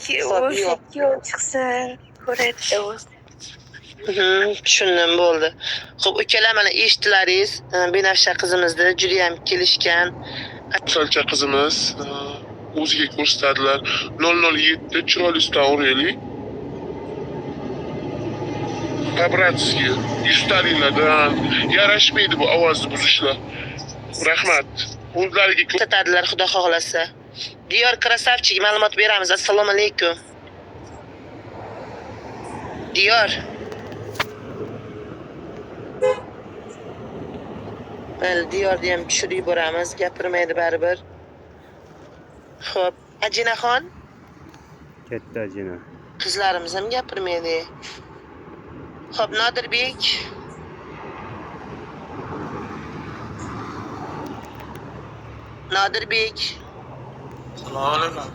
Xo'p, o'sha yo'q. kuyov chiqsin, ko'radi o'zi. Tushundim, bo'ldi. Xo'p, ukalar mana eshitdilaringiz, Binafsha qizimizni juda ham kelishgan. Salcha qizimiz o'ziga ko'rsatadilar. 007 chiroylisdan uraylik. Kabratskiy, yuztaringlardan yarashmaydi bu ovozni buzishlar. Rahmat. O'zlariga Ko'rsatadilar, xudo xohlasa. Diyor krasavchik, ma'lumot beramiz. Assalomu alaykum. Diyor. Mayli, Diyorni ham tushirib yuboramiz, gapirmaydi baribir. Xo'p, Ajinaxon, Katta ajina. qizlarimiz ham gapirmaydi. Xo'p, Nodirbek. Nodirbek. Assalomu alaykum.